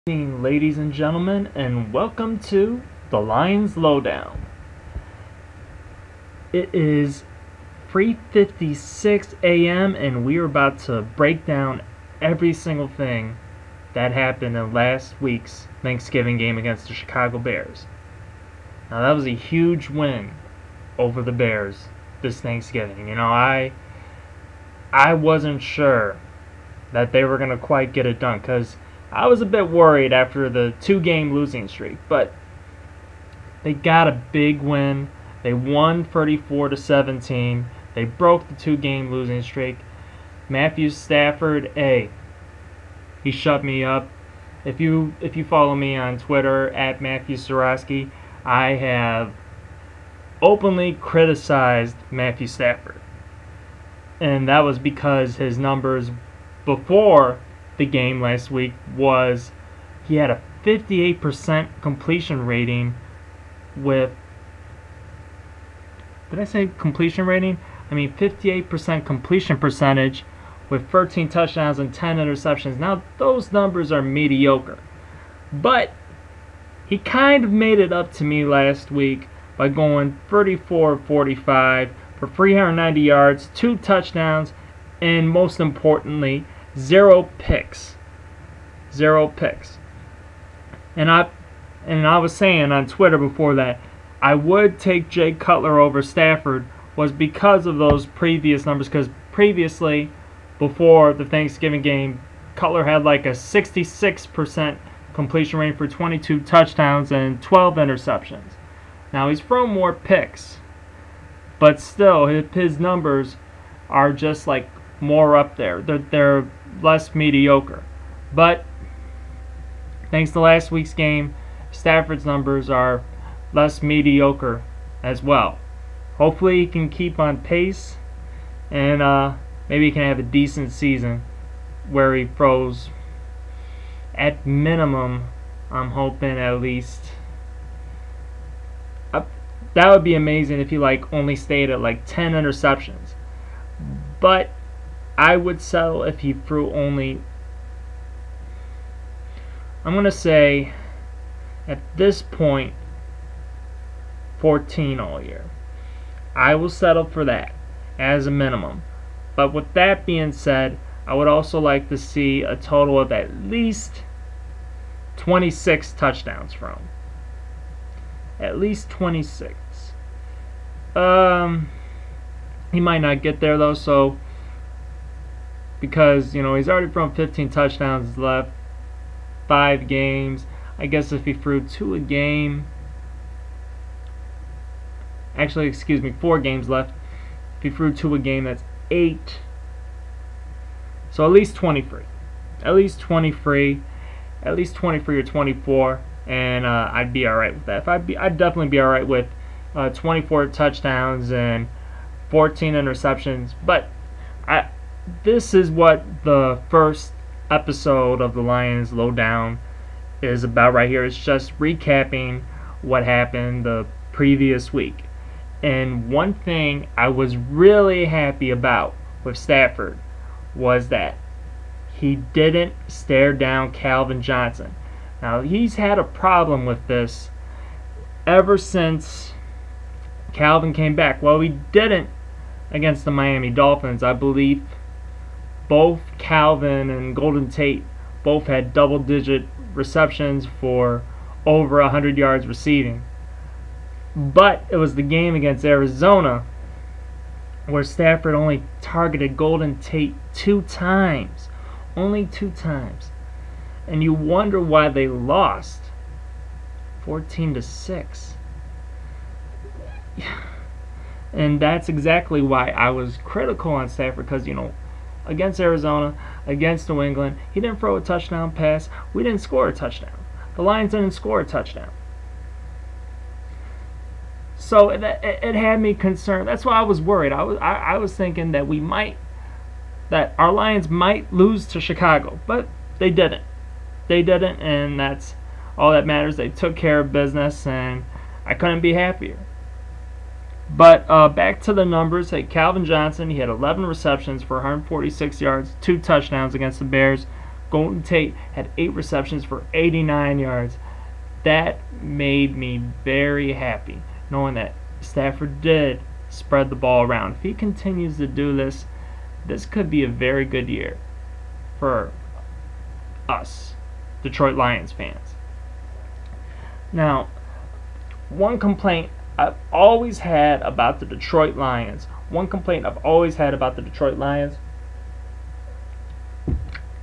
Evening, ladies and gentlemen, and welcome to the Lions Lowdown. It is 3:56 a.m. and we are about to break down every single thing that happened in last week's Thanksgiving game against the Chicago Bears. Now that was a huge win over the Bears this Thanksgiving. I wasn't sure that they were going to quite get it done because I was a bit worried after the two-game losing streak, but they got a big win. They won 34-17. They broke the two-game losing streak. Matthew Stafford, he shut me up. If you follow me on Twitter at Matthew Siroskey, I have openly criticized Matthew Stafford, and that was because his numbers before the game last week was he had a 58% completion rating with, did I say completion rating? I mean 58% completion percentage with 13 touchdowns and 10 interceptions. Now those numbers are mediocre, but he kind of made it up to me last week by going 34-45 for 390 yards, 2 touchdowns, and most importantly, 0 picks. 0 picks. And I was saying on Twitter before that I would take Jay Cutler over Stafford was because of those previous numbers, because previously, before the Thanksgiving game, Cutler had like a 66% completion rate for 22 touchdowns and 12 interceptions. Now he's thrown more picks, but still his numbers are just like more up there. They're less mediocre. But thanks to last week's game, Stafford's numbers are less mediocre as well. Hopefully he can keep on pace, and maybe he can have a decent season where he throws, at minimum, I'm hoping at least, that would be amazing if he only stayed at 10 interceptions. But I would settle if he threw only, I'm going to say, at this point, 14 all year. I will settle for that as a minimum. But with that being said, I would also like to see a total of at least 26 touchdowns from him. At least 26. He might not get there though, so because he's already thrown 15 touchdowns left, 5 games. I guess if he threw 2 a game, actually 4 games left. If he threw 2 a game, that's 8. So at least 23. At least 23. At least 23 or 24, and I'd be all right with that. I'd definitely be all right with 24 touchdowns and 14 interceptions. But this is what the first episode of the Lions Lowdown is about right here. It's just recapping what happened the previous week. And one thing I was really happy about with Stafford was that he didn't stare down Calvin Johnson. Now, he's had a problem with this ever since Calvin came back. Well, he didn't against the Miami Dolphins. I believe both Calvin and Golden Tate both had double-digit receptions for over 100 yards receiving. But it was the game against Arizona where Stafford only targeted Golden Tate 2 times. Only 2 times. And you wonder why they lost 14-6. And that's exactly why I was critical on Stafford, because against Arizona, against New England, he didn't throw a touchdown pass. We didn't score a touchdown. The Lions didn't score a touchdown. So it had me concerned. That's why I was worried. I was thinking that our Lions might lose to Chicago, but they didn't. They didn't, and that's all that matters. They took care of business, and I couldn't be happier. But back to the numbers. Calvin Johnson, he had 11 receptions for 146 yards, 2 touchdowns against the Bears. Golden Tate had 8 receptions for 89 yards. That made me very happy, knowing that Stafford did spread the ball around. If he continues to do this, this could be a very good year for us, Detroit Lions fans. Now, one complaint I've always had about the Detroit Lions,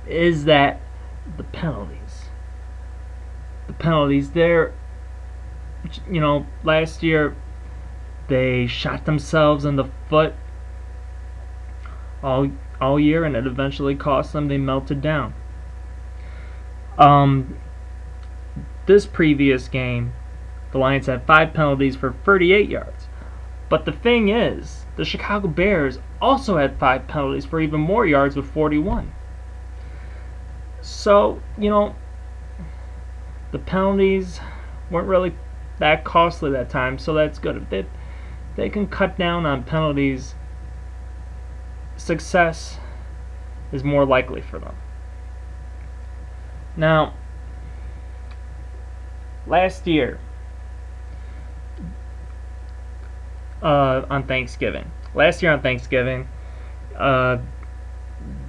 is that the penalties. The penalties, they're, last year they shot themselves in the foot all year, and it eventually cost them. They melted down. This previous game, the Lions had 5 penalties for 38 yards. But the thing is, the Chicago Bears also had 5 penalties for even more yards with 41. So, the penalties weren't really that costly that time, so that's good. If they can cut down on penalties, success is more likely for them. Now, last year, on Thanksgiving,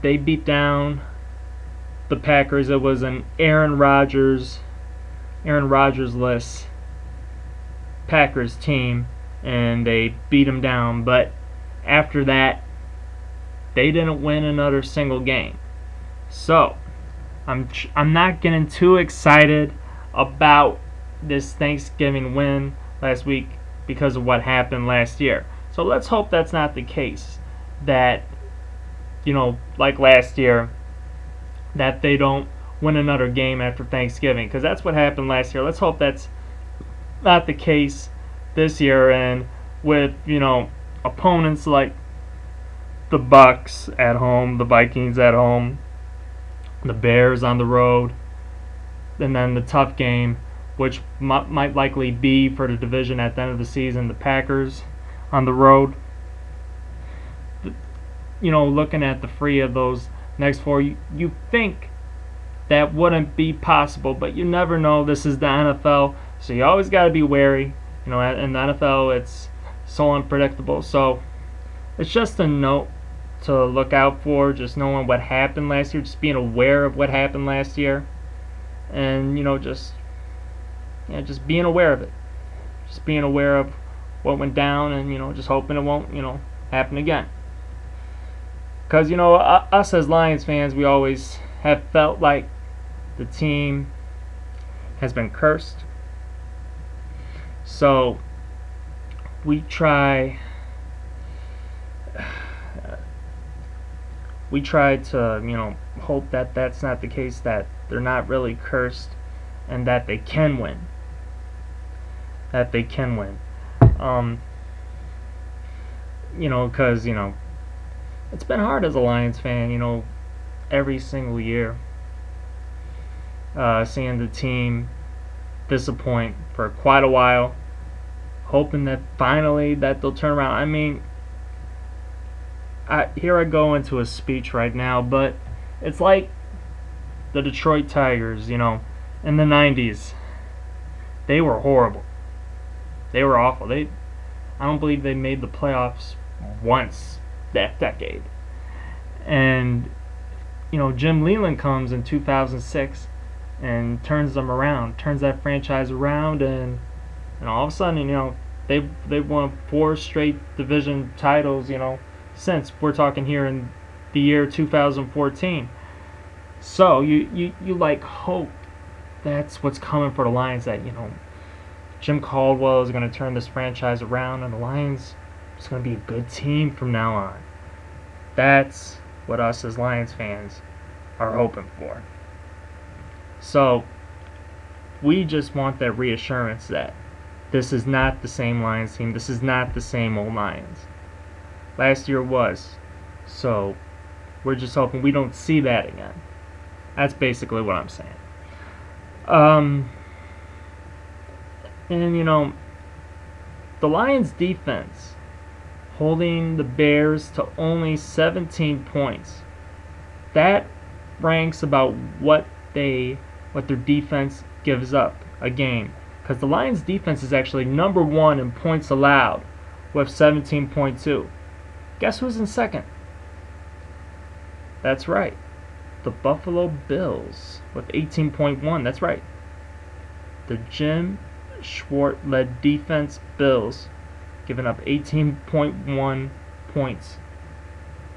they beat down the Packers. It was an Aaron Rodgers-less Packers team, and they beat them down. But after that, they didn't win another single game. So I'm not getting too excited about this Thanksgiving win last week because of what happened last year. So let's hope that's not the case. That, like last year, that they don't win another game after Thanksgiving, because that's what happened last year. Let's hope that's not the case this year, and with, opponents like the Bucks at home, the Vikings at home, the Bears on the road, and then the tough game, which might likely be for the division at the end of the season, the Packers on the road. Looking at the 3 of those next 4, you think that wouldn't be possible, but you never know. This is the NFL, so you always got to be wary. In the NFL, it's so unpredictable. So it's just a note to look out for, just knowing what happened last year, just being aware of what happened last year, and just being aware of it, just being aware of what went down, and just hoping it won't happen again. Because us as Lions fans, we always have felt like the team has been cursed. So we try to hope that that's not the case, that they're not really cursed, and that they can win. Because it's been hard as a Lions fan, every single year, seeing the team disappoint for quite a while, hoping that finally that they'll turn around. I mean, here I go into a speech right now, but it's like the Detroit Tigers, in the 90s. They were horrible. They were awful. I don't believe they made the playoffs once that decade. And Jim Leland comes in 2006 and turns that franchise around, and all of a sudden, they've won 4 straight division titles, since we're talking here in the year 2014. So you hope that's what's coming for the Lions, that Jim Caldwell is going to turn this franchise around, and the Lions is going to be a good team from now on. That's what us as Lions fans are hoping for. So we just want that reassurance that this is not the same Lions team. This is not the same old Lions. Last year was. So we're just hoping we don't see that again. That's basically what I'm saying. And the Lions defense holding the Bears to only 17 points. That ranks about what their defense gives up a game, because the Lions defense is actually number 1 in points allowed with 17.2. Guess who's in second? That's right, the Buffalo Bills with 18.1. That's right, the Jim Schwartz-led defense Bills, giving up 18.1 points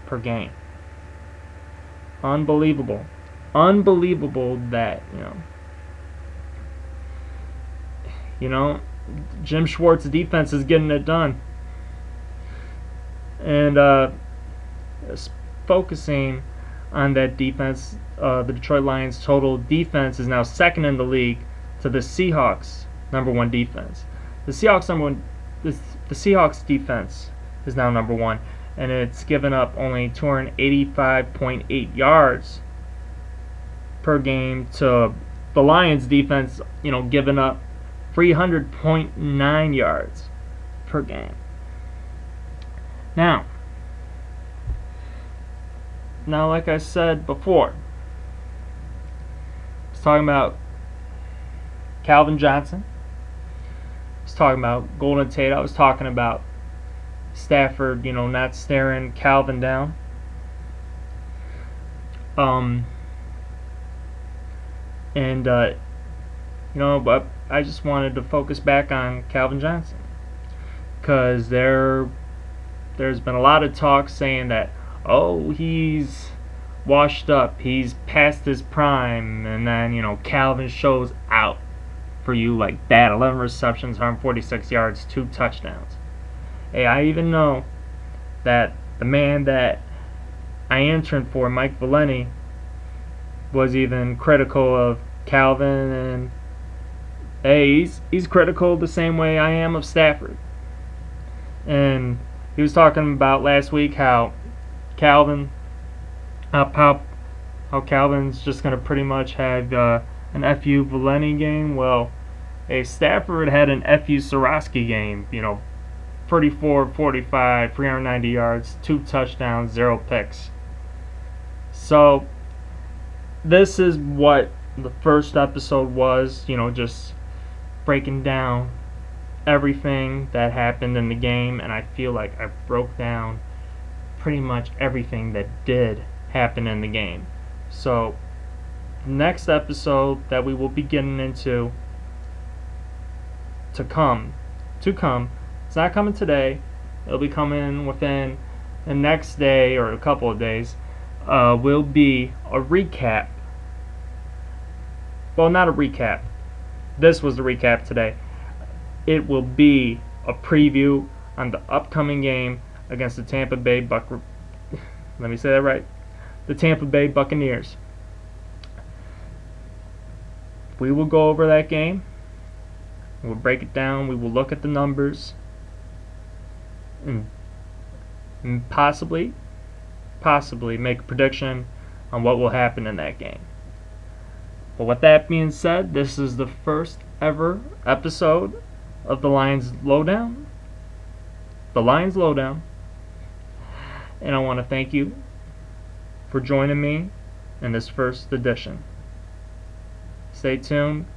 per game. Unbelievable that Jim Schwartz's defense is getting it done. And focusing on that defense, the Detroit Lions total defense is now second in the league to the Seahawks number 1 defense. The Seahawks defense is now number 1, and it's given up only 285.8 yards per game to the Lions defense, giving up 300.9 yards per game. Now, like I said before, I was talking about Calvin Johnson. I was talking about Golden Tate. I was talking about Stafford, not staring Calvin down. But I just wanted to focus back on Calvin Johnson, because there's been a lot of talk saying that, oh, he's washed up, he's past his prime, and then Calvin shows out for you like that. 11 receptions, 146 yards, 2 touchdowns. Hey, I even know that the man that I interned for, Mike Valenti, was even critical of Calvin, and hey, he's critical the same way I am of Stafford. And he was talking about last week how Calvin's just gonna pretty much have an FU Valenti game. Well, hey, Stafford had an FU Siroskey game. 34, 45, 390 yards, 2 touchdowns, 0 picks. So this is what the first episode was, just breaking down everything that happened in the game, and I feel like I broke down pretty much everything that did happen in the game. So next episode that we will be getting into to come, it's not coming today, it'll be coming within the next day or a couple of days, will be a recap. Well, not a recap. This was the recap today. It will be a preview on the upcoming game against the Tampa Bay the Tampa Bay Buccaneers. We will go over that game. We'll break it down. We will look at the numbers, and possibly make a prediction on what will happen in that game. But with that being said, this is the first ever episode of the Lions Lowdown. And I want to thank you for joining me in this first edition. Stay tuned.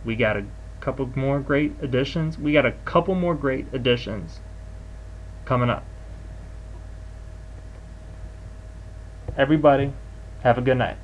We got a couple more great editions. Coming up. Everybody, have a good night.